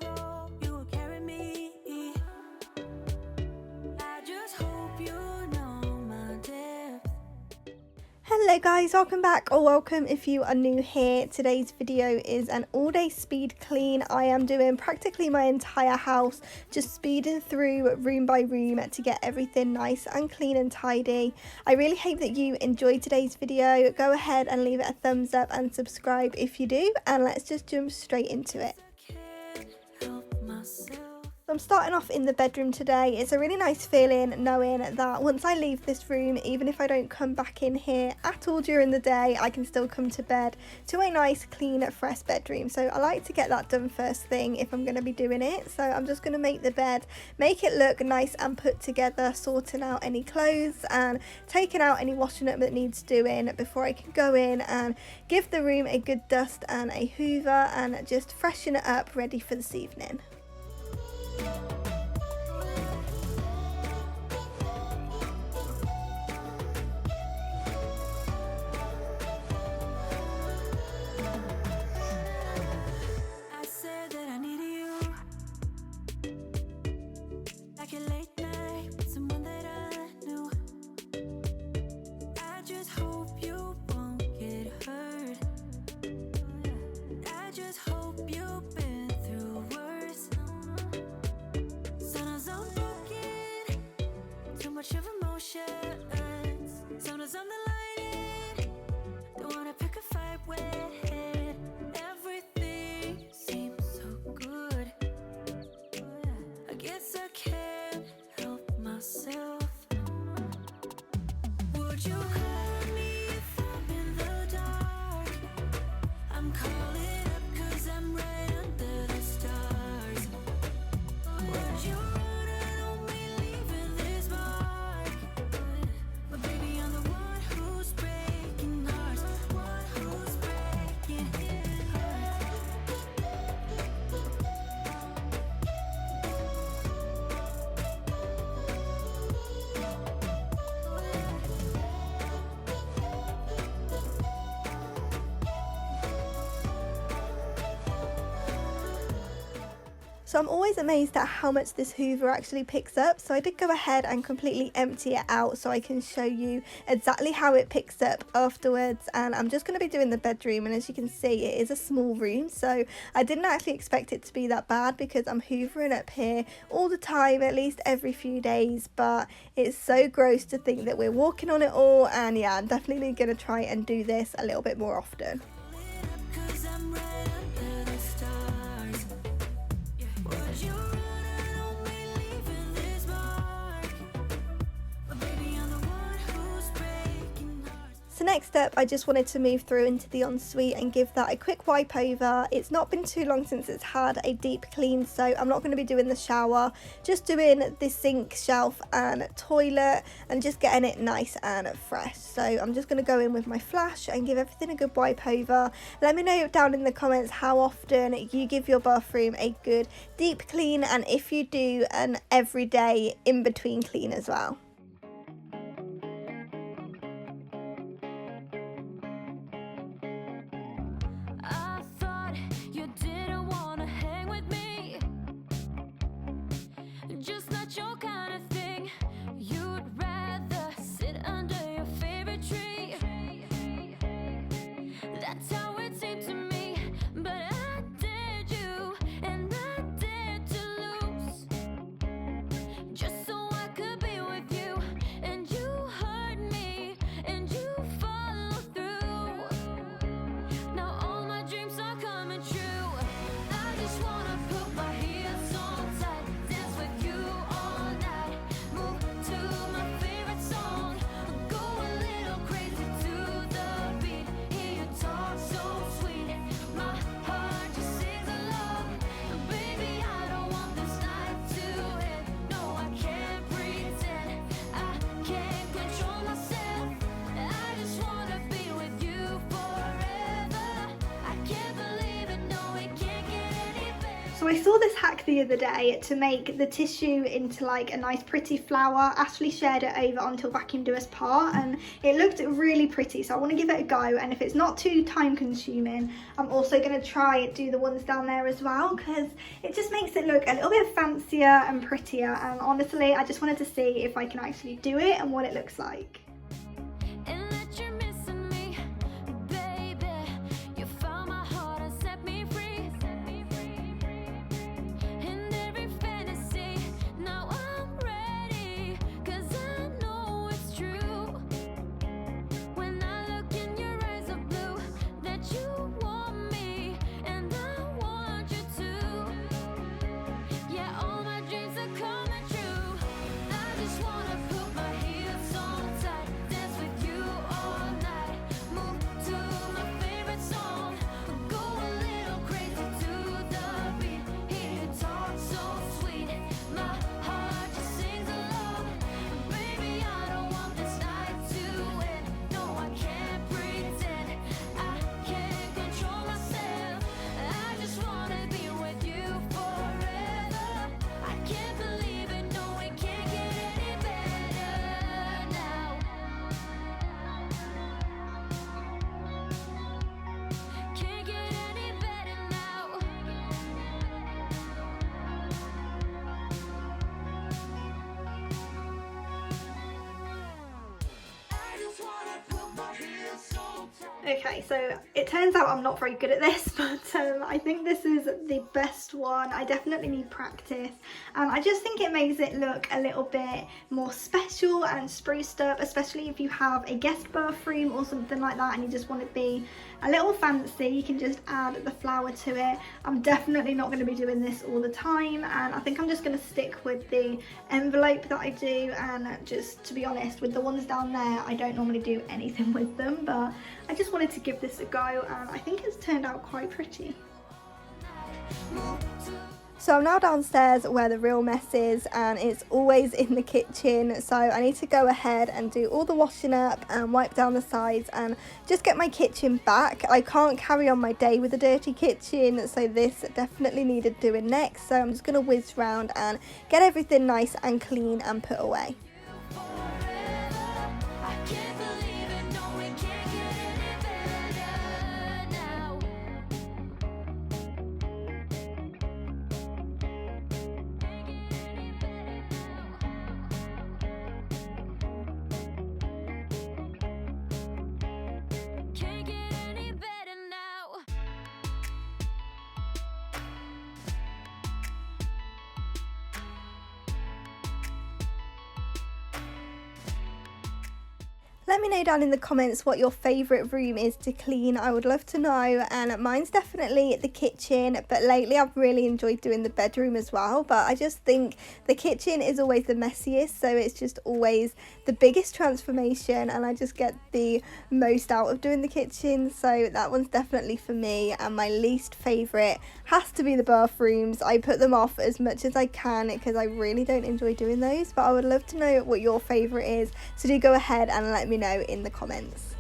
tomorrow you will carry me. I just hope you know my depth. Hello guys, welcome back, or welcome if you are new here. Today's video is an all-day speed clean. I am doing practically my entire house, just speeding through room by room to get everything nice and clean and tidy. I really hope that you enjoyed today's video. Go ahead and leave it a thumbs up and subscribe if you do, and let's just jump straight into it. Can't help myself. I'm starting off in the bedroom today. It's a really nice feeling knowing that once I leave this room, even if I don't come back in here at all during the day, I can still come to bed to a nice, clean, fresh bedroom. So I like to get that done first thing if I'm going to be doing it. So I'm just going to make the bed, make it look nice and put together, sorting out any clothes and taking out any washing up that needs doing before I can go in and give the room a good dust and a hoover and just freshen it up, ready for this evening. I said that I needed you, like a late night with someone that I knew. I just hope you won't get hurt. I just hope you've been through worse. Sometimes I'm broken, too much of emotions. Sometimes I'm the lightning, don't wanna pick a fight with. Everything seems so good. I guess I can't help myself. Would you call me if I'm in the dark? I'm calling up 'cause I'm right under the stars. Would you run on me leaving this mark? But baby, I'm the one who's breaking hearts, one who's breaking hearts. So I'm always amazed at how much this hoover actually picks up. So I did go ahead and completely empty it out so I can show you exactly how it picks up afterwards. And I'm just going to be doing the bedroom, and as you can see, it is a small room, so I didn't actually expect it to be that bad because I'm hoovering up here all the time, at least every few days. But it's so gross to think that we're walking on it all, and yeah, I'm definitely going to try and do this a little bit more often. 'Cause I'm right under the stars. Would you run on me leaving this mark? But baby, I'm the one who's breaking hearts. So next up, I just wanted to move through into the ensuite and give that a quick wipe over. It's not been too long since it's had a deep clean, so I'm not going to be doing the shower, just doing the sink, shelf and toilet, and just getting it nice and fresh. So I'm just going to go in with my flash and give everything a good wipe over. Let me know down in the comments how often you give your bathroom a good deep clean, and if you do an everyday in between clean as well. I thought you didn't wanna hang with me, just not your kind of thing. You'd rather sit under your favorite tree. That's how it seemed to me, but I dared you and I dared to lose, just so I could be with you. I saw this hack the other day to make the tissue into like a nice pretty flower. Ashley shared it over onto 𝚂𝚂𝚗𝚂𝚀 and it looked really pretty, so I want to give it a go, and if it's not too time consuming, I'm also going to try do the ones down there as well, because it just makes it look a little bit fancier and prettier, and honestly I just wanted to see if I can actually do it and what it looks like. Okay, so it turns out I'm not very good at this, but I think this is the best one. I definitely need practice, and I just think it makes it look a little bit more special and spruced up, especially if you have a guest bathroom or something like that and you just want to be a little fancy. You can just add the flower to it. I'm definitely not going to be doing this all the time, and I think I'm just going to stick with the envelope that I do, and just to be honest, with the ones down there I don't normally do anything with them, but I just wanted to give this a go, and I think it's turned out quite pretty. So I'm now downstairs where the real mess is, and it's always in the kitchen, so I need to go ahead and do all the washing up and wipe down the sides and just get my kitchen back. I can't carry on my day with a dirty kitchen, so this definitely needed doing next, so I'm just going to whiz round and get everything nice and clean and put away. Let me know down in the comments what your favourite room is to clean. I would love to know, and mine's definitely the kitchen, but lately I've really enjoyed doing the bedroom as well. But I just think the kitchen is always the messiest, so it's just always the biggest transformation, and I just get the most out of doing the kitchen, so that one's definitely for me. And my least favourite has to be the bathrooms. I put them off as much as I can because I really don't enjoy doing those, but I would love to know what your favourite is, so do go ahead and let me know in the comments.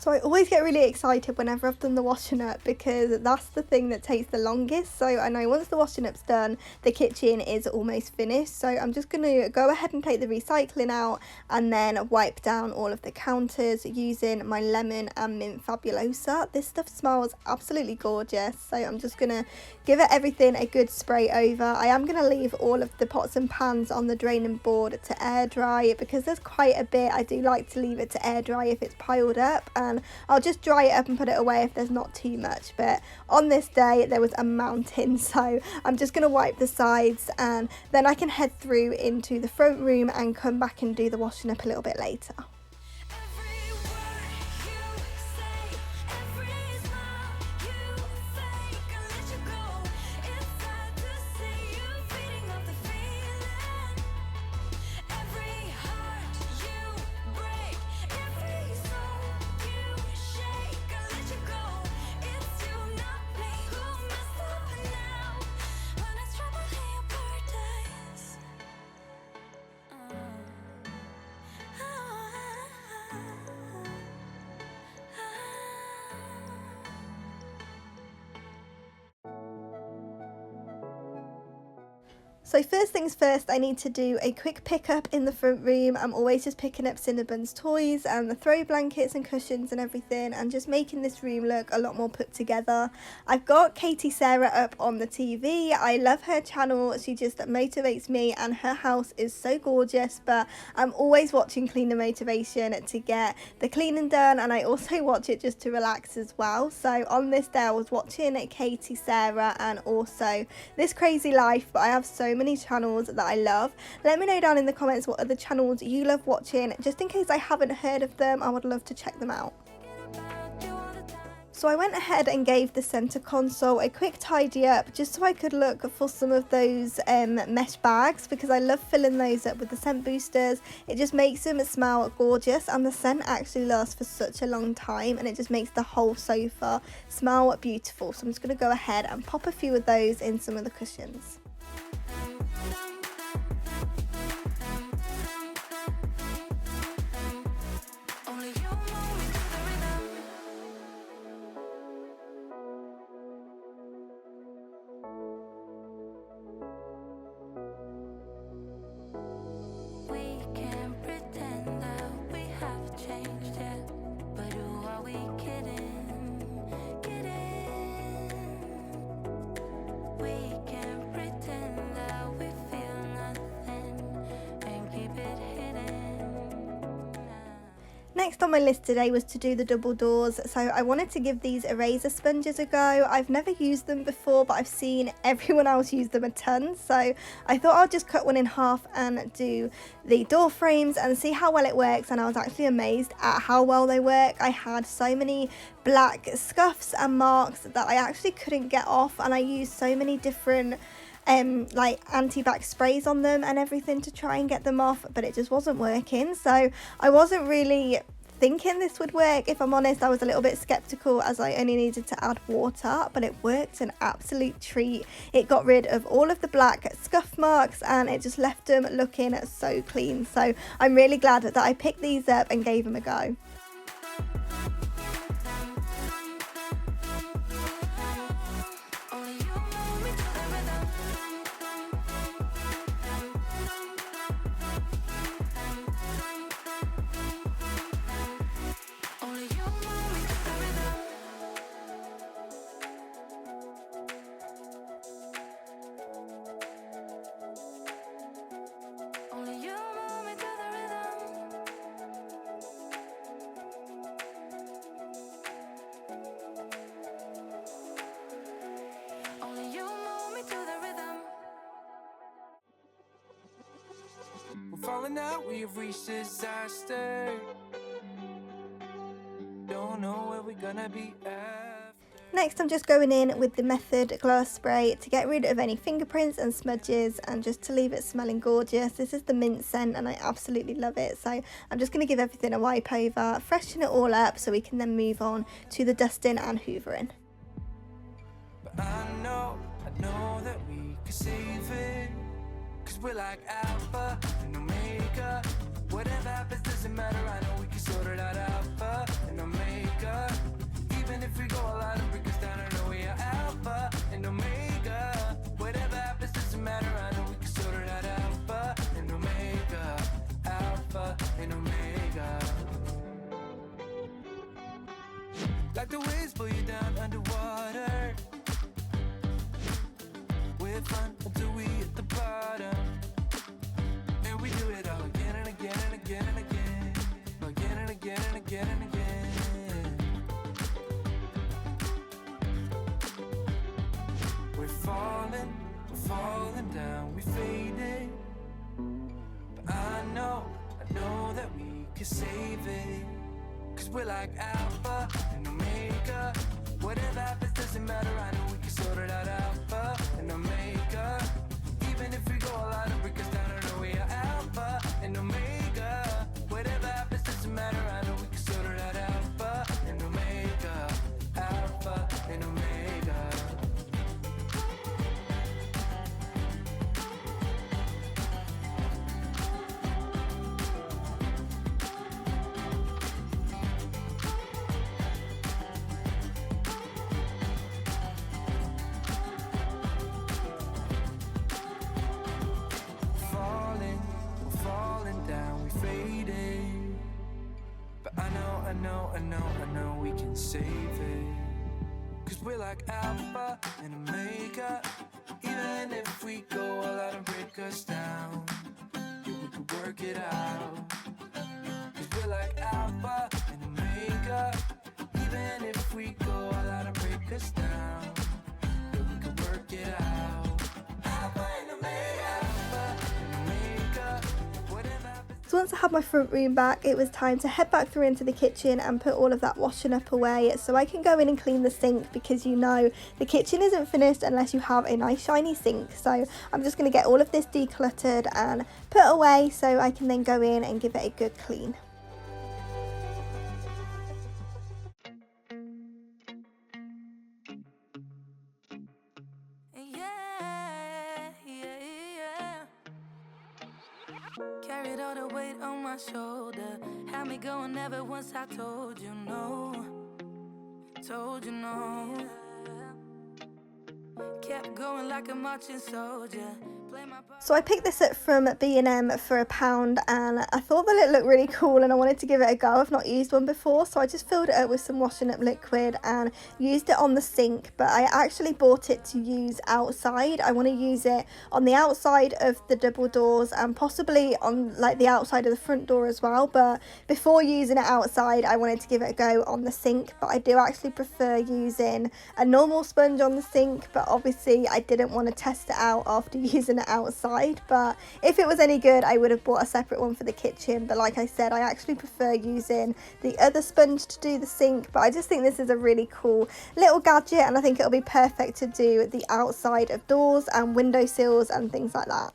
So I always get really excited whenever I've done the washing up because that's the thing that takes the longest. So I know once the washing up's done, the kitchen is almost finished. So I'm just going to go ahead and take the recycling out and then wipe down all of the counters using my lemon and mint fabulosa. This stuff smells absolutely gorgeous. So I'm just going to give it everything a good spray over. I am going to leave all of the pots and pans on the draining board to air dry because there's quite a bit. I do like to leave it to air dry if it's piled up, and I'll just dry it up and put it away if there's not too much. But on this day there was a mountain, so I'm just going to wipe the sides and then I can head through into the front room and come back and do the washing up a little bit later. So first things first, I need to do a quick pickup in the front room. I'm always just picking up Cinnabon's toys and the throw blankets and cushions and everything, and just making this room look a lot more put together. I've got 𝚂𝚂𝚂𝚂 up on the TV. I love her channel. She just motivates me and her house is so gorgeous, but I'm always watching Cleaner Motivation to get the cleaning done, and I also watch it just to relax as well. So on this day I was watching 𝚂𝚂𝚂𝚂 and also This Crazy Life, but I have so many channels that I love. Let me know down in the comments what other channels you love watching, just in case I haven't heard of them. I would love to check them out. So I went ahead and gave the centre console a quick tidy up just so I could look for some of those mesh bags, because I love filling those up with the scent boosters. It just makes them smell gorgeous, and the scent actually lasts for such a long time, and it just makes the whole sofa smell beautiful. So I'm just going to go ahead and pop a few of those in some of the cushions. Next on my list today was to do the double doors, so I wanted to give these eraser sponges a go. I've never used them before, but I've seen everyone else use them a ton, so I thought I'll just cut one in half and do the door frames and see how well it works. And I was actually amazed at how well they work. I had so many black scuffs and marks that I actually couldn't get off, and I used so many different like anti-bac sprays on them and everything to try and get them off, but it just wasn't working. So I wasn't really thinking this would work. If I'm honest, I was a little bit skeptical as I only needed to add water, but it worked an absolute treat. It got rid of all of the black scuff marks and it just left them looking so clean. So I'm really glad that I picked these up and gave them a go. Falling out, we have reached disaster. Don't know where we're gonna be after. Next, I'm just going in with the Method glass spray to get rid of any fingerprints and smudges and just to leave it smelling gorgeous. This is the mint scent and I absolutely love it. So I'm just going to give everything a wipe over, freshen it all up so we can then move on to the dusting and hoovering. But I know that we can save it, 'cause we're like alpha and omega. Whatever happens doesn't matter, I know we can sort it out. Alpha and omega. like the waves pull you down underwater. We're fun until we hit the bottom, and we do it all again and again and again and again, again and again and again and again. We're falling down, we faded, but I know that we can save it, 'cause we're like Alpha and Omega. Whatever happens doesn't matter, I know we can sort it out. Alpha and Omega. Even if we go all out and break us down, I know we are Alpha and Omega. Whatever happens doesn't matter, I know we can sort it out. Alpha and Omega. Alpha and Omega. I know we can save it, 'cause we're like Alpha and Omega. Even if we go all out and break us down, yeah, we can work it out, 'cause we're like Alpha and Omega. Even if we go all out and break us down, yeah, we can work it out. Alpha and Omega, Alpha and Omega. Whatever happens. So once I had my front room back, it was time to head back through into the kitchen and put all of that washing up away so I can go in and clean the sink, because you know the kitchen isn't finished unless you have a nice shiny sink. So I'm just going to get all of this decluttered and put away so I can then go in and give it a good clean. Carried all the weight on my shoulder, had me going ever once I told you no, kept going like a marching soldier. So I picked this up from B&M for £1 and I thought that it looked really cool and I wanted to give it a go. I've not used one before, so I just filled it up with some washing up liquid and used it on the sink, but I actually bought it to use outside. I want to use it on the outside of the double doors and possibly on like the outside of the front door as well, but before using it outside I wanted to give it a go on the sink. But I do actually prefer using a normal sponge on the sink, but obviously I didn't want to test it out after using it outside. But if it was any good I would have bought a separate one for the kitchen, but like I said, I actually prefer using the other sponge to do the sink. But I just think this is a really cool little gadget and I think it'll be perfect to do the outside of doors and windowsills and things like that.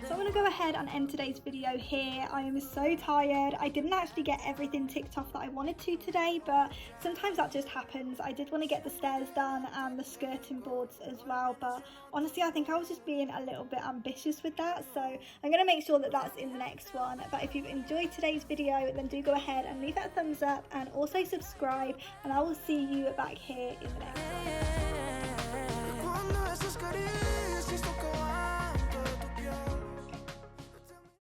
So I'm going to go ahead and end today's video here. I am so tired. I didn't actually get everything ticked off that I wanted to today, but sometimes that just happens. I did want to get the stairs done and the skirting boards as well, but honestly I think I was just being a little bit ambitious with that, so I'm going to make sure that that's in the next one. But if you've enjoyed today's video, then do go ahead and leave that thumbs up and also subscribe, and I will see you back here in the next one.